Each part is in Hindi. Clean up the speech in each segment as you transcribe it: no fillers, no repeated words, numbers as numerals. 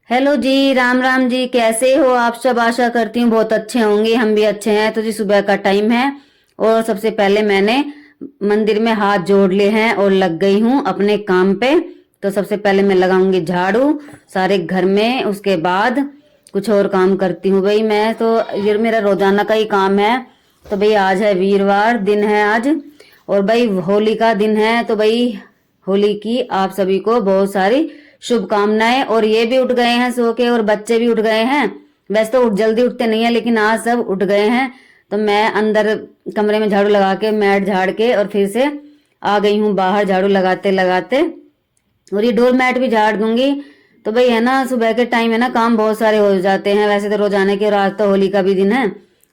हेलो जी, राम राम जी। कैसे हो आप सब? आशा करती हूँ बहुत अच्छे होंगे। हम भी अच्छे हैं। तो जी सुबह का टाइम है और सबसे पहले मैंने मंदिर में हाथ जोड़ लिए हैं और लग गई हूँ अपने काम पे। तो सबसे पहले मैं लगाऊंगी झाड़ू सारे घर में, उसके बाद कुछ और काम करती हूँ। भाई मैं तो ये मेरा रोजाना का ही काम है। तो भाई आज है वीरवार, दिन है आज, और भाई होली का दिन है। तो भाई होली की आप सभी को बहुत सारी शुभकामनाएं। और ये भी उठ गए हैं सो के और बच्चे भी उठ गए हैं। वैसे तो जल्दी उठते नहीं है लेकिन आज सब उठ गए हैं। तो मैं अंदर कमरे में झाड़ू लगा के मैट झाड़ के और फिर से आ गई हूँ बाहर झाड़ू लगाते लगाते। और ये डोर मैट भी झाड़ दूंगी। तो भाई है ना, सुबह के टाइम है ना, काम बहुत सारे हो जाते हैं वैसे तो रोजाना के, और आज तो होली का भी दिन है।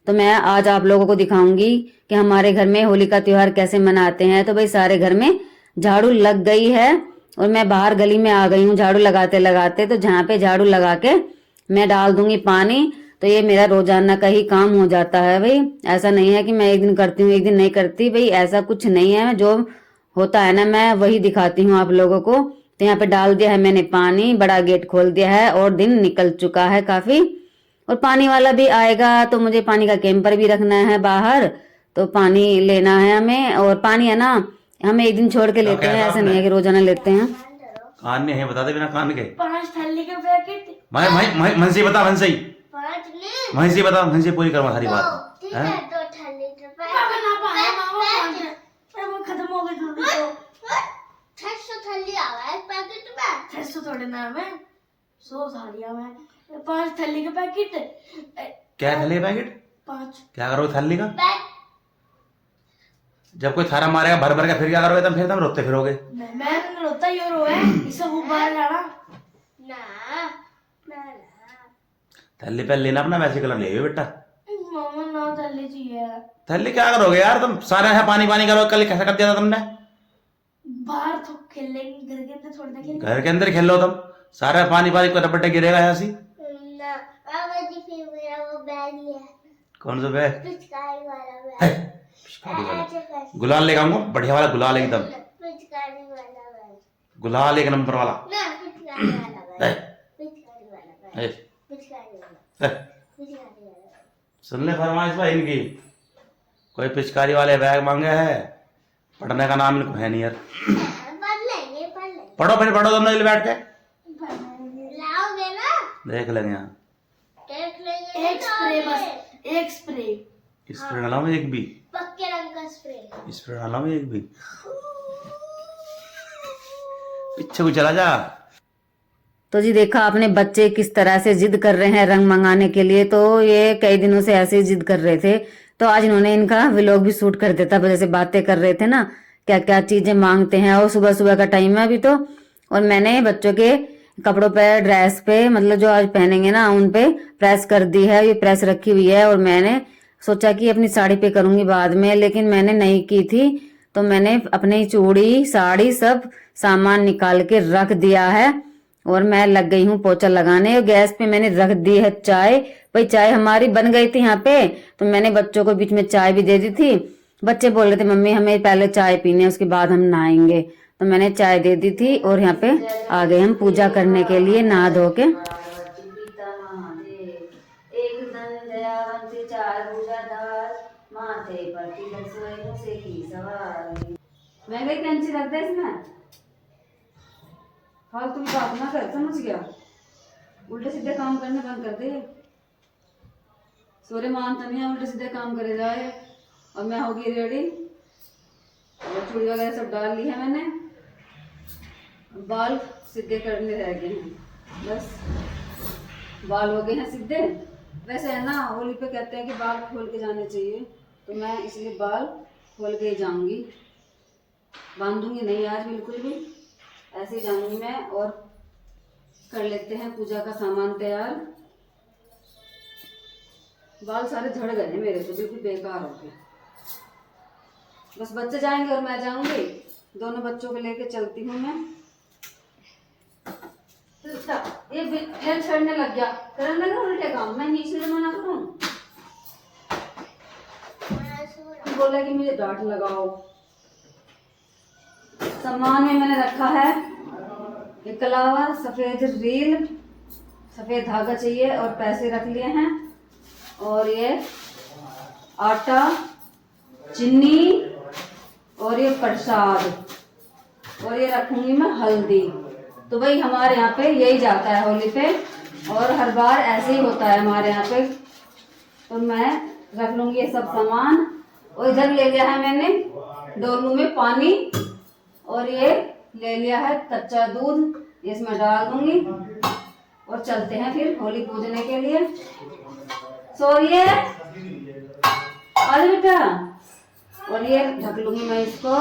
तो मैं आज आप लोगों को दिखाऊंगी कि हमारे घर में होली का त्योहार कैसे मनाते हैं। तो भाई सारे घर में झाड़ू लग गई है और मैं बाहर गली में आ गई हूँ झाड़ू लगाते लगाते। तो जहाँ पे झाड़ू लगा के मैं डाल दूंगी पानी। तो ये मेरा रोजाना का ही काम हो जाता है भाई। ऐसा नहीं है कि मैं एक दिन करती हूँ एक दिन नहीं करती, भाई ऐसा कुछ नहीं है। जो होता है ना मैं वही दिखाती हूँ आप लोगों को। तो यहाँ पे डाल दिया है मैंने पानी, बड़ा गेट खोल दिया है और दिन निकल चुका है काफी। और पानी वाला भी आएगा तो मुझे पानी का कैंपर भी रखना है बाहर। तो पानी लेना है हमें। और पानी है ना, हम एक दिन छोड़ के लेते हैं, ऐसा नहीं है कि रोजाना लेते हैं। कान ने है बता दे बिना कान के। 5 थैली के पैकेट। मन से बता, मन से ही। 5 नहीं। मन से बता, मन से पूरी करवा सारी बात। ठीक है, 2 थैली के पैकेट। वो खत्म हो गई जल्दी तो। 600 थैली आ रहा है पैकेट में। 600 थोड़े ना है, 100 थालियां में 5 थैली के पैकेट। क्या थैली का पैकेट? 5। क्या करोगे थैली का? जब कोई थारा मारेगा भर भर के फिर क्या करोगे? तुम रोते फिरोगे। मैं रोता ही रो है, इसे ऊपर जाना ना ना। थैली पे लेना अपना वैसे कलर ले बेटा। मामा ना थैली चाहिए। थैली क्या करोगे यार? तुम सारे है पानी पानी करो। कल कैसा कर दिया था तुमने? बाहर तो खेलेंगे, घर के अंदर थोड़ी ना खेलेंगे। घर के अंदर खेलो तुम। सारा पानी पानी को रपटे गिरेगा ऐसी। ना बाबा जी, फिर मेरा वो बैग ही है। कौन सा बैग? पिचकारी वाला बैग। है, पिचकारी वाला गुलाल लेके आऊंगा, बढ़िया वाला गुलाल एकदम। पिचकारी वाला बैग गुलाल एक नंबर वाला। ना, पिचकारी वाला बैग। पिचकारी वाला बैग। पिचकारी वाला। पिचकारी वाला। सुन ले फरमाइश भाई इनकी। कोई पिचकारी वाले बैग मांगे है, पढ़ने का नाम इनको है नहीं यार। पढ़ लेंगे, पढ़ लेंगे। पढ़ो फिर पढ़ो तुम लोग बैठ के। लाओगे ना? देख लेंगे यहाँ। देख लेंगे। एक स्प्रे बस, एक स्प्रे। स्प्रे डाला मैं एक भी। पक्के रंग का स्प्रे। स्प्रे डाला मैं एक भी। पीछे को चला जा। तो जी देखा आपने बच्चे किस तरह से जिद कर रहे हैं रंग मंगाने के लिए। तो ये कई दिनों से ऐसे ही जिद कर रहे थे। तो आज इन्होंने इनका व्लॉग भी शूट कर देता, जैसे बातें कर रहे थे ना, क्या क्या चीजें मांगते हैं। और सुबह सुबह का टाइम है अभी तो। और मैंने बच्चों के कपड़ों पे, ड्रेस पे, मतलब जो आज पहनेंगे ना उन पे प्रेस कर दी है। ये प्रेस रखी हुई है और मैंने सोचा कि अपनी साड़ी पे करूंगी बाद में, लेकिन मैंने नहीं की थी। तो मैंने अपनी चूड़ी साड़ी सब सामान निकाल के रख दिया है। और मैं लग गई हूँ पोछा लगाने। और गैस पे मैंने रख दी है चाय। भाई चाय हमारी बन गई थी यहाँ पे। तो मैंने बच्चों को बीच में चाय भी दे दी थी। बच्चे बोल रहे थे मम्मी हमें पहले चाय पीनी है उसके बाद हम नहाएंगे। तो मैंने चाय दे दी थी और यहाँ पे आ गए हम पूजा करने के लिए नहा धो के। मैं गई कैंची रख दे इसमें, फालतू की बात ना कर, समझ गया? उल्टे सीधे काम करने बंद कर दे। सोरे मानता नहीं है, उल्टे सीधे काम करे जाए। और मैं होगी रेडी, चूड़ी वगैरह सब डाल ली है मैंने। बाल सीधे करने रह गए हैं, बस बाल हो गए हैं सीधे। वैसे है ना होली पे कहते हैं कि बाल खोल के जाने चाहिए, तो मैं इसलिए बाल खोल के ही जाऊंगी। बांधूंगी नहीं आज बिल्कुल भी, ऐसे ही जाऊंगी मैं। और कर लेते हैं पूजा का सामान तैयार। बाल सारे झड़ गए हैं मेरे तो, बिल्कुल बेकार हो गए। बस बच्चे जाएंगे और मैं जाऊंगी, दोनों बच्चों को लेके चलती हूँ मैं। ये फिर छड़ने लग गया, करने लगा उल्टे काम। मैं नीचे से मना करूँ, बोला कि मुझे डांट लगाओ। सामान में मैंने रखा है ये कलावा, सफेद रील, सफेद धागा चाहिए और पैसे रख लिए हैं, और ये आटा, चीनी और ये प्रसाद, और ये रखूंगी मैं हल्दी। तो भाई हमारे यहाँ पे यही जाता है होली पे, और हर बार ऐसे ही होता है हमारे यहाँ पे। तो मैं रख लूंगी ये सब सामान, और इधर ले लिया है मैंने डोलू में पानी, और ये ले लिया है कच्चा दूध, इसमें डाल दूंगी और चलते हैं फिर होली पूजने के लिए। सोइए आज बेटा, और ये ढक लूंगी मैं इसको।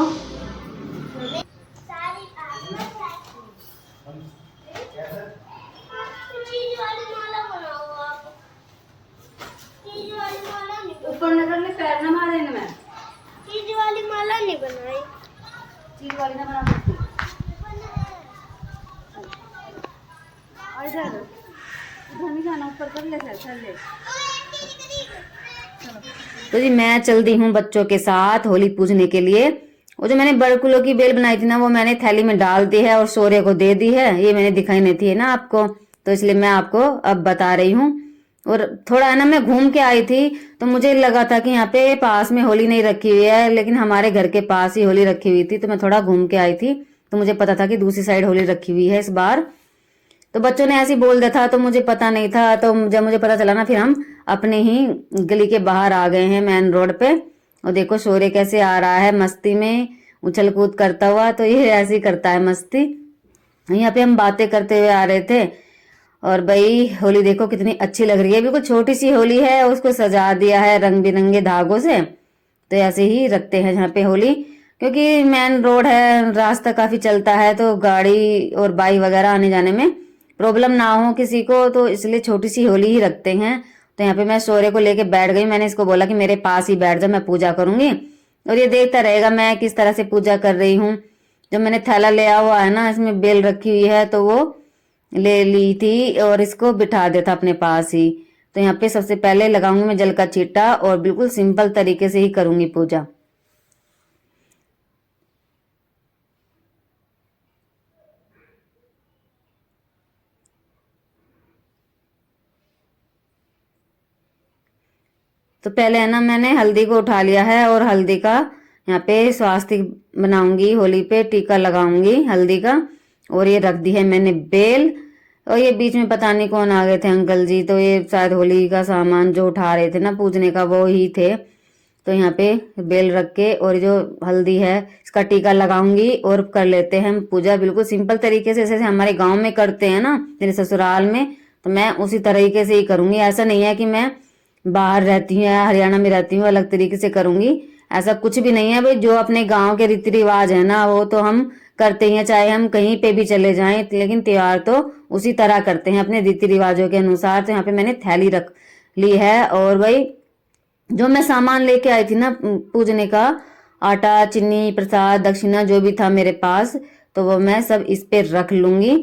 ऊपर न कर ले, पैर न मारे इनमें। चीज वाली माला नहीं बनाई, चीज वाली ना बना सकती। इधर नहीं जाना, ऊपर कर ले, चल ले। तो जी मैं चल दी हूँ बच्चों के साथ होली पूजने के लिए। वो जो मैंने बड़कुलों की बेल बनाई थी ना, वो मैंने थैली में डाल दी है और शौर्य को दे दी है। ये मैंने दिखाई नहीं थी ना आपको, तो इसलिए मैं आपको अब बता रही हूँ। और थोड़ा है ना, मैं घूम के आई थी तो मुझे लगा था कि यहाँ पे पास में होली नहीं रखी हुई है, लेकिन हमारे घर के पास ही होली रखी हुई थी। तो मैं थोड़ा घूम के आई थी, तो मुझे पता था कि दूसरी साइड होली रखी हुई है इस बार। तो बच्चों ने ऐसे ही बोल दिया था, तो मुझे पता नहीं था। तो जब मुझे पता चला ना, फिर हम अपने ही गली के बाहर आ गए हैं, मेन रोड पे। और देखो शौर्य कैसे आ रहा है मस्ती में, उछल कूद करता हुआ। तो ये ऐसे ही करता है मस्ती। यहाँ पे हम बातें करते हुए आ रहे थे। और भाई होली देखो कितनी अच्छी लग रही है, बिल्कुल छोटी सी होली है, उसको सजा दिया है रंग बिरंगे धागों से। तो ऐसे ही रखते हैं यहाँ पे होली, क्योंकि मेन रोड है, रास्ता काफी चलता है, तो गाड़ी और बाइक वगैरह आने जाने में प्रॉब्लम ना हो किसी को, तो इसलिए छोटी सी होली ही रखते हैं। तो यहाँ पे मैं शौर्य को लेके बैठ गई। मैंने इसको बोला कि मेरे पास ही बैठ जा, मैं पूजा करूंगी और ये देखता रहेगा मैं किस तरह से पूजा कर रही हूँ। जो मैंने थैला लिया हुआ है ना, इसमें बेल रखी हुई है, तो वो ले ली थी और इसको बिठा देता अपने पास ही। तो यहाँ पे सबसे पहले लगाऊंगी मैं जल का छींटा, और बिल्कुल सिंपल तरीके से ही करूंगी पूजा। तो पहले है ना, मैंने हल्दी को उठा लिया है, और हल्दी का यहाँ पे स्वास्तिक बनाऊंगी, होली पे टीका लगाऊंगी हल्दी का। और ये रख दी है मैंने बेल। और ये बीच में पता नहीं कौन आ गए थे अंकल जी, तो ये शायद होली का सामान जो उठा रहे थे ना पूजने का, वो ही थे। तो यहाँ पे बेल रख के और जो हल्दी है इसका टीका लगाऊंगी, और कर लेते हैं हम पूजा बिल्कुल सिंपल तरीके से, जैसे हमारे गाँव में करते हैं ना मेरे ससुराल में। तो मैं उसी तरीके से ही करूंगी। ऐसा नहीं है कि मैं बाहर रहती हूँ या हरियाणा में रहती हूँ अलग तरीके से करूंगी, ऐसा कुछ भी नहीं है भाई। जो अपने गांव के रीति रिवाज है ना, वो तो हम करते ही हैं, चाहे हम कहीं पे भी चले जाएं, लेकिन त्योहार तो उसी तरह करते हैं अपने रीति रिवाजों के अनुसार। तो यहाँ पे मैंने थैली रख ली है, और भाई जो मैं सामान लेके आई थी ना पूजने का, आटा, चीनी, प्रसाद, दक्षिणा जो भी था मेरे पास, तो वो मैं सब इस पे रख लूंगी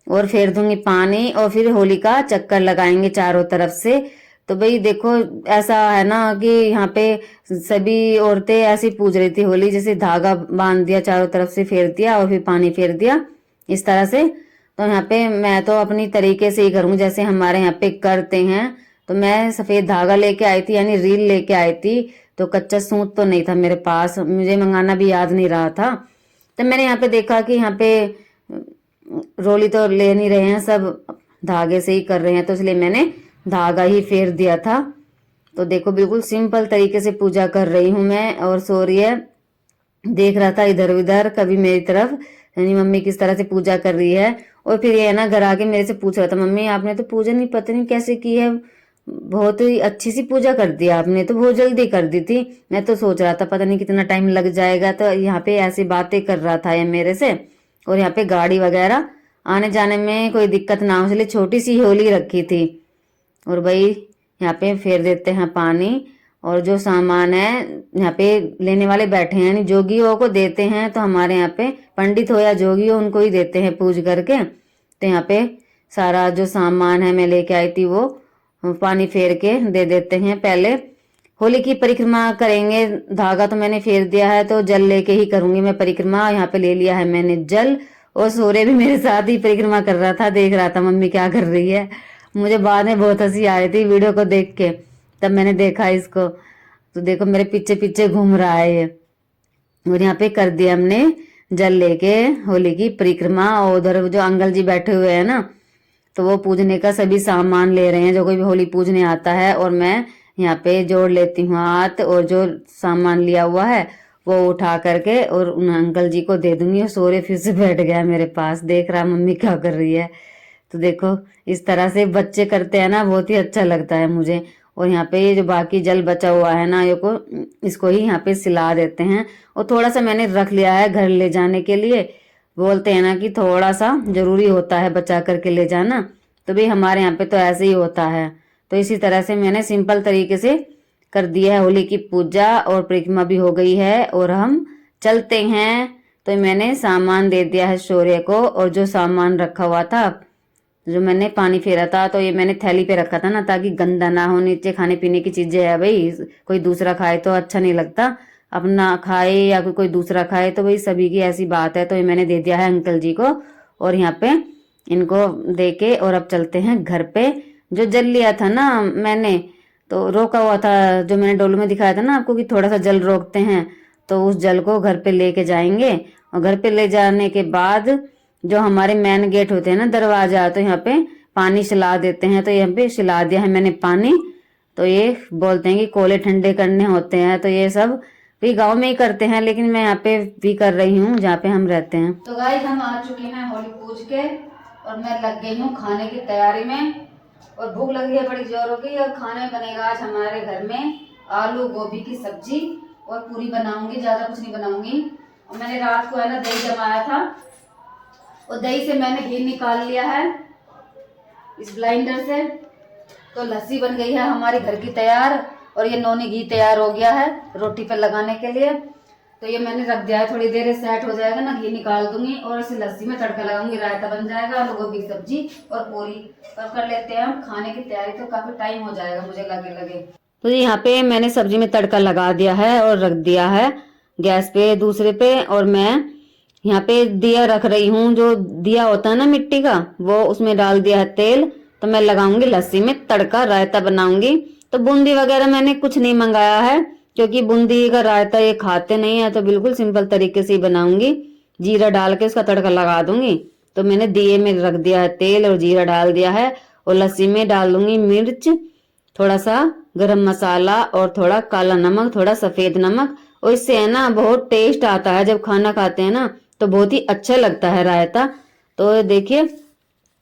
और फेर दूंगी पानी, और फिर होली का चक्कर लगाएंगे चारों तरफ से। तो भाई देखो ऐसा है ना कि यहाँ पे सभी औरतें ऐसी पूज रही थी होली, जैसे धागा बांध दिया चारों तरफ से, फेर दिया और फिर पानी फेर दिया इस तरह से। तो यहाँ पे मैं तो अपनी तरीके से ही करूँगी जैसे हमारे यहाँ पे करते हैं। तो मैं सफेद धागा लेके आई थी, यानी रील लेके आई थी। तो कच्चा सूत तो नहीं था मेरे पास, मुझे मंगाना भी याद नहीं रहा था। तो मैंने यहाँ पे देखा कि यहाँ पे रोली तो ले नहीं रहे हैं, सब धागे से ही कर रहे हैं, तो इसलिए मैंने धागा ही फेर दिया था। तो देखो बिल्कुल सिंपल तरीके से पूजा कर रही हूँ मैं। और शौर्य देख रहा था इधर उधर कभी मेरी तरफ, यानी मम्मी किस तरह से पूजा कर रही है। और फिर ये ना घर आके मेरे से पूछ रहा था, मम्मी आपने तो पूजा नहीं पता नहीं कैसे की है, बहुत ही अच्छी सी पूजा कर दी आपने, तो बहुत जल्दी कर दी थी। मैं तो सोच रहा था पता नहीं कितना टाइम लग जाएगा। तो यहाँ पे ऐसी बातें कर रहा था ये मेरे से। और यहाँ पे गाड़ी वगैरह आने जाने में कोई दिक्कत ना हो, इसलिए छोटी सी होली रखी थी। और भाई यहाँ पे फेर देते हैं पानी, और जो सामान है यहाँ पे लेने वाले बैठे हैं, यानी जोगियों को देते हैं। तो हमारे यहाँ पे पंडित हो या जोगी हो, उनको ही देते हैं पूज करके। तो यहाँ पे सारा जो सामान है मैं लेके आई थी, वो पानी फेर के दे देते हैं। पहले होली की परिक्रमा करेंगे, धागा तो मैंने फेर दिया है, तो जल लेके ही करूंगी मैं परिक्रमा। यहाँ पे ले लिया है मैंने जल, और शौर्य भी मेरे साथ ही परिक्रमा कर रहा था, देख रहा था मम्मी क्या कर रही है। मुझे बाद में बहुत हंसी आई थी वीडियो को देख के, तब मैंने देखा इसको। तो देखो मेरे पीछे पीछे घूम रहा है ये। और यहाँ पे कर दिया हमने जल लेके होली की परिक्रमा। और उधर जो अंकल जी बैठे हुए हैं ना, तो वो पूजने का सभी सामान ले रहे हैं, जो कोई भी होली पूजने आता है। और मैं यहाँ पे जोड़ लेती हूँ हाथ, और जो सामान लिया हुआ है वो उठा करके और उन अंकल जी को दे दूंगी। और सोरे फिर से बैठ गया मेरे पास, देख रहा मम्मी क्या कर रही है। तो देखो इस तरह से बच्चे करते हैं ना, बहुत ही अच्छा लगता है मुझे। और यहाँ पे ये जो बाकी जल बचा हुआ है ना, ये को इसको ही यहाँ पे सिला देते हैं। और थोड़ा सा मैंने रख लिया है घर ले जाने के लिए। बोलते हैं ना कि थोड़ा सा जरूरी होता है बचा करके ले जाना, तो भाई हमारे यहाँ पे तो ऐसे ही होता है। तो इसी तरह से मैंने सिंपल तरीके से कर दिया है होली की पूजा, और परिक्रमा भी हो गई है और हम चलते हैं। तो मैंने सामान दे दिया है शौर्य को। और जो सामान रखा हुआ था, जो मैंने पानी फेरा था, तो ये मैंने थैली पे रखा था ना, ताकि गंदा ना हो। नीचे खाने पीने की चीजें है भाई, कोई दूसरा खाए तो अच्छा नहीं लगता। अपना खाए या कोई दूसरा खाए तो भाई सभी की ऐसी बात है। तो ये मैंने दे दिया है अंकल जी को, और यहाँ पे इनको दे के और अब चलते हैं घर पे। जो जल लिया था ना मैंने, तो रोका हुआ था, जो मैंने डोलू में दिखाया था ना आपको कि थोड़ा सा जल रोकते हैं, तो उस जल को घर पे लेके जाएंगे। और घर पे ले जाने के बाद जो हमारे मेन गेट होते हैं ना, दरवाजा, तो यहाँ पे पानी सिला देते हैं। तो यहाँ पे सिला दिया है मैंने पानी। तो ये बोलते हैं कि कोले ठंडे करने होते हैं, तो ये सब भी गांव में ही करते हैं, लेकिन मैं यहाँ पे भी कर रही हूँ जहाँ पे हम रहते हैं। तो गाइस हम आ चुके हैं होली पूज के, और मैं लग गई हूँ खाने की तैयारी में। और भूख लगी है बड़ी जोरों की। और खाने में बनेगा आज हमारे घर में आलू गोभी की सब्जी, और पूरी बनाऊंगी, ज्यादा कुछ नहीं बनाऊंगी। और मैंने रात को है ना दही जमाया था, और दही से मैंने घी निकाल लिया है इस ब्लाइंडर से। तो लस्सी बन गई है हमारे घर की तैयार, और ये नौनी घी तैयार हो गया है रोटी पर लगाने के लिए। तो ये मैंने रख दिया है, थोड़ी देर सेट हो जाएगा ना, घी निकाल दूंगी और इसे लस्सी में तड़का लगाऊंगी, रायता बन जाएगा, आलू गोभी की सब्जी और पूरी। तो कर लेते हैं हम खाने की तैयारी, तो काफी टाइम हो जाएगा मुझे लगे। तो यहाँ पे मैंने सब्जी में तड़का लगा दिया है और रख दिया है गैस पे दूसरे पे। और मैं यहाँ पे दिया रख रही हूँ, जो दिया होता है ना मिट्टी का, वो उसमें डाल दिया है तेल। तो मैं लगाऊंगी लस्सी में तड़का, रायता बनाऊंगी। तो बूंदी वगैरह मैंने कुछ नहीं मंगाया है, क्योंकि बूंदी का रायता ये खाते नहीं है। तो बिल्कुल सिंपल तरीके से ही बनाऊंगी, जीरा डाल के उसका तड़का लगा दूंगी। तो मैंने दिए में रख दिया है तेल और जीरा डाल दिया है, और लस्सी में डाल दूंगी मिर्च, थोड़ा सा गरम मसाला और थोड़ा काला नमक, थोड़ा सफेद नमक। और इससे है ना बहुत टेस्ट आता है, जब खाना खाते हैं ना तो बहुत ही अच्छा लगता है रायता। तो देखिए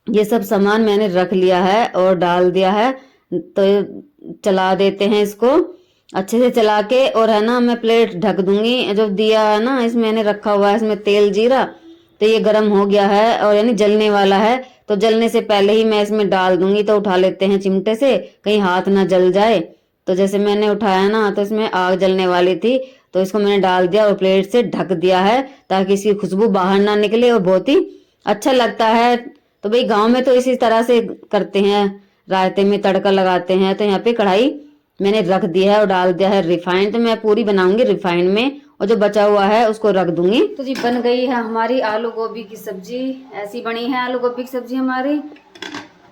ये सब सामान मैंने रख लिया है और डाल दिया है। तो चला देते हैं इसको अच्छे से चला के, और है ना मैं प्लेट ढक दूंगी। जो दिया है ना इसमें मैंने रखा हुआ है, इसमें तेल जीरा, तो ये गर्म हो गया है और यानी जलने वाला है। तो जलने से पहले ही मैं इसमें डाल दूंगी। तो उठा लेते हैं चिमटे से, कहीं हाथ ना जल जाए। तो जैसे मैंने उठाया ना, तो इसमें आग जलने वाली थी, तो इसको मैंने डाल दिया और प्लेट से ढक दिया है, ताकि इसकी खुशबू बाहर ना निकले, और बहुत ही अच्छा लगता है। तो भाई गांव में तो इसी तरह से करते हैं, रायते में तड़का लगाते हैं। तो यहाँ पे कढ़ाई मैंने रख दी है और डाल दिया है रिफाइंड। तो मैं पूरी बनाऊंगी रिफाइंड में, और जो बचा हुआ है उसको रख दूंगी। तो जी बन गई है हमारी आलू गोभी की सब्जी। ऐसी बनी है आलू गोभी की सब्जी हमारी।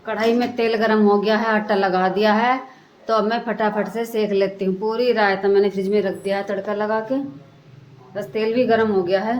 कढ़ाई में तेल गरम हो गया है, आटा लगा दिया है। तो अब मैं फटाफट से सेक लेती हूँ। पूरी रायता मैंने फ्रिज में रख दिया है तड़का लगा के, बस तेल भी गरम हो गया है।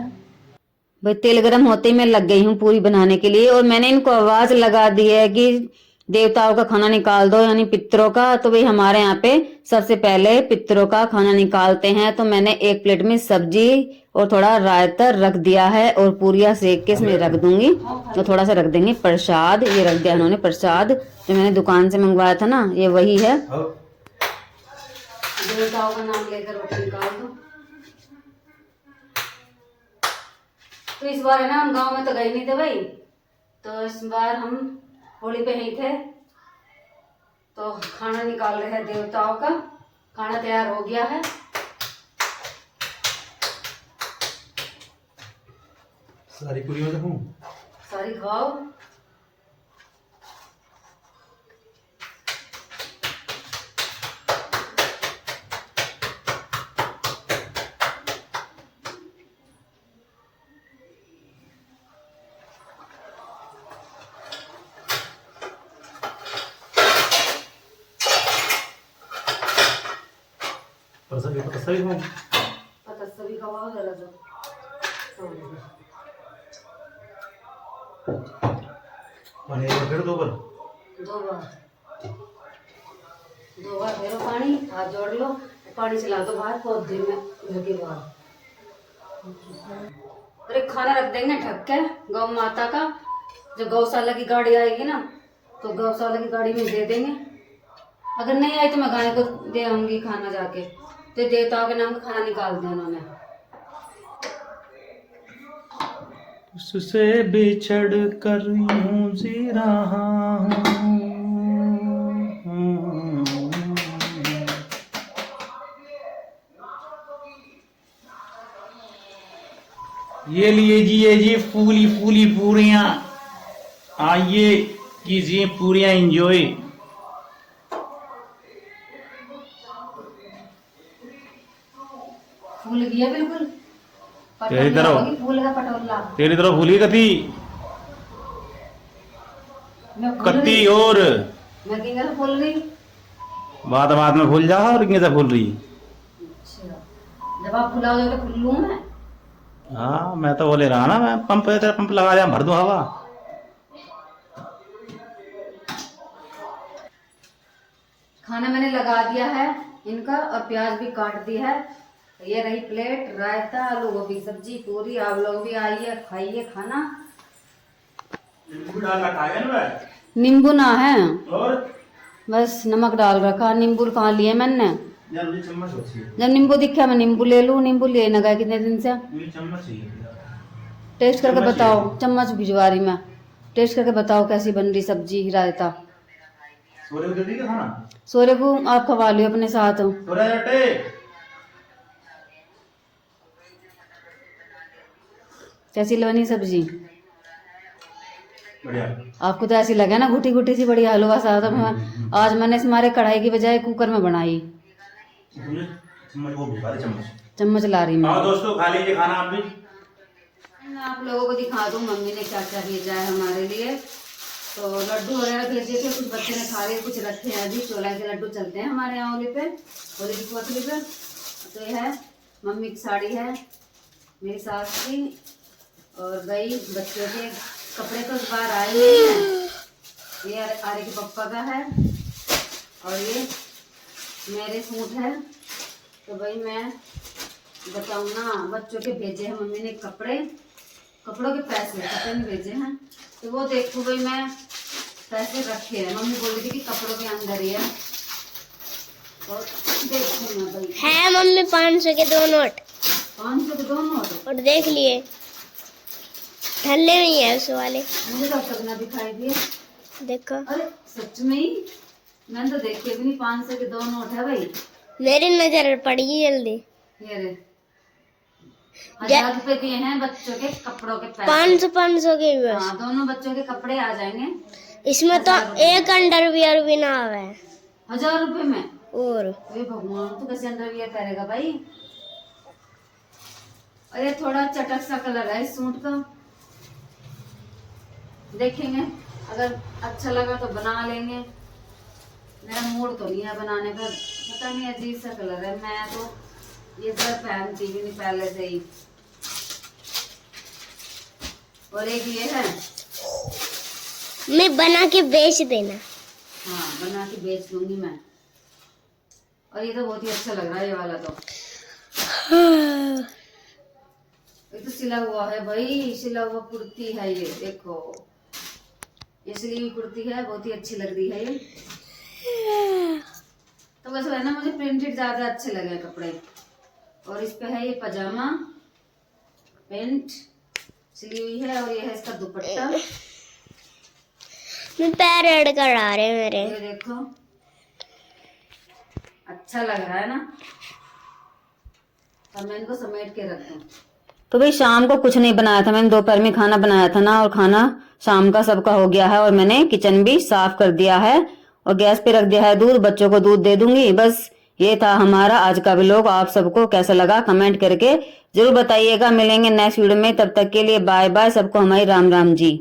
भाई तेल गरम होते ही मैं लग गई हूँ पूरी बनाने के लिए। और मैंने इनको आवाज लगा दी है कि देवताओं का खाना निकाल दो, यानी पितरों का। तो भाई हमारे यहाँ पे सबसे पहले पितरों का खाना निकालते हैं। तो मैंने एक प्लेट में सब्जी और थोड़ा रायता रख दिया है, और पूरियां सेक के इसमें रख दूंगी। तो थोड़ा सा रख देंगे प्रसाद, ये रख दिया इन्होंने प्रसाद, जो मैंने दुकान से मंगवाया था ना, ये वही है। देवताओं का नाम लेकर रोटी निकाल दो। तो इस बार है ना हम गांव में तो गए नहीं थे भाई, तो इस बार हम होली पे ही थे। तो खाना निकाल रहे हैं देवताओं का। खाना तैयार हो गया है। सारी पूरी हो देखूं, सारी खाओ। सभी खाऊं? पता सभी खवाओ जरा जो। पानी एक बार फिर 2 बार। 2 बार 2 बार फेरो पानी, हाथ जोड़ लो, पानी चला दो बाहर बहुत देर में घर के बाहर। अरे खाना रख देंगे ढक के गौ माता का। जब गौशाला की गाड़ी आएगी ना तो गौशाला की गाड़ी में दे देंगे। अगर नहीं आई तो मैं गाय को दे आऊंगी खाना जाके। तो देवताओं के नाम का खाना निकाल दिया उन्होंने। उससे बिछड़ कर यूं जी रहा हूं। ये लीजिए जी फूली फूली पूरियां, आइए कीजिए पूरियां एंजॉय। फूल गया बिल्कुल तेरी पटोला तरफ? होगी, फूल का पटोला। तेरी तरफ फूली कती मैं फूल कत्ती रही, और मैं किंगा से फूल रही। बात में फूल जा और कैसे फूल रही। अच्छा जब आप फुलाओगे तो फूल लूं मैं। हाँ मैं तो बोले रहा ना, मैं पंप तेरा पंप लगा दिया, भर दूं हवा। खाना मैंने लगा दिया है इनका और प्याज भी काट दी है। ये रही प्लेट, रायता, आलू गोभी की सब्जी, पूरी। आप लोग भी आइए खाइए खाना। नींबू ना है और बस नमक डाल रखा। नींबू कहाँ लिए मैंने, यार मुझे चम्मच होती है। जब नींबू दिखा मैं नींबू ले लूं। नींबू लिए ना गए कितने दिन से। मुझे चम्मच चाहिए। टेस्ट करके चम्मच बताओ, चम्मच भिजवा रही मैं। टेस्ट करके बताओ कैसी बन रही सब्जी रायता। सोरे को दे दी क्या खाना? सोरे को आप खवा लियो अपने साथ। सोरे हटे। कैसी बनी सब्जी? बढ़िया। आपको तो ऐसी लगे ना घुटी घुटी सी, बढ़िया हलवा सा। तो आज मैंने हमारे कढ़ाई की बजाय कुकर में बनाई। चम्मच वो भिजवा दे, चम्मच चम्मच ला रही मैं। आओ दोस्तों खा लीजिए खाना आप भी। मैं आप लोगों को दिखा दूं मम्मी ने क्या क्या भेजा है हमारे लिए। तो लड्डू वगैरह भेजे थे, कुछ बच्चे ने खा लिए, कुछ रखे हैं अभी। चोला के लड्डू चलते हैं हमारे यहाँ होली पे, होली की कोतली पे। तो ये है मम्मी की साड़ी है, मेरी सास की, और भाई बच्चों के कपड़े तो इस बार आए हुए हैं। ये आर्य के पप्पा का है और ये मेरे सूट है। तो भाई मैं बताऊँ ना, बच्चों के भेजे हैं मम्मी ने कपड़े, कपड़ों के पैसे, कपड़े नहीं भेजे हैं। तो वो देखो भाई मैं पैसे रखे हैं। मम्मी बोल रही थी कि कपड़ों के अंदर ही है। और देखो ना भाई है मम्मी 500 के 2 नोट 500 के 2 नोट। और देख लिए ठल्ले नहीं है उस वाले। मुझे तब तक ना दिखाई दिए। देखो अरे सच में ही मैंने तो देखे भी नहीं। 500 के 2 नोट है भाई। मेरी नजर पड़ी जल्दी। ये रे 1000 रुपए दिए हैं बच्चों के कपड़ों के पैसे। 500 के बस। हाँ दोनों बच्चों के कपड़े आ जाएंगे। इसमें तो एक अंडरवियर भी ना आवे है। 1000 रुपए में। और अरे भगवान, तो कैसे अंडरवियर करेगा भाई। अरे थोड़ा चटक सा कलर है इस सूट का, देखेंगे अगर अच्छा लगा तो बना लेंगे। मेरा मूड तो नहीं है बनाने का, पता नहीं अजीब सा कलर है। मैं तो ये सब पहनती भी नहीं पहले से ही। और एक ये है, मैं बना के बेच देना। हाँ बना के बेच दूंगी मैं। और ये तो बहुत ही अच्छा लग रहा है ये वाला। तो ये तो सिला हुआ है भाई, सिला हुआ कुर्ती है ये। देखो ये सिली हुई कुर्ती है, बहुत ही अच्छी लग रही है ये। तो बस है ना, मुझे प्रिंटेड ज्यादा अच्छे लगे कपड़े। और इस पे है ये पजामा पेंट सिली हुई है, और ये है इसका दुपट्टा। मैं पैर ऐड करा रहे मेरे। ये देखो अच्छा लग रहा है ना। अब मैं इनको समेट के रख दूं। तो भाई शाम को कुछ नहीं बनाया था मैंने, दोपहर में खाना बनाया था ना, और खाना शाम का सबका हो गया है। और मैंने किचन भी साफ कर दिया है और गैस पे रख दिया है दूध। बच्चों को दूध दे दूंगी। बस ये था हमारा आज का व्लॉग। आप सबको कैसा लगा कमेंट करके जरूर बताइएगा। मिलेंगे नेक्स्ट वीडियो में, तब तक के लिए बाय बाय। सबको हमारी राम राम जी।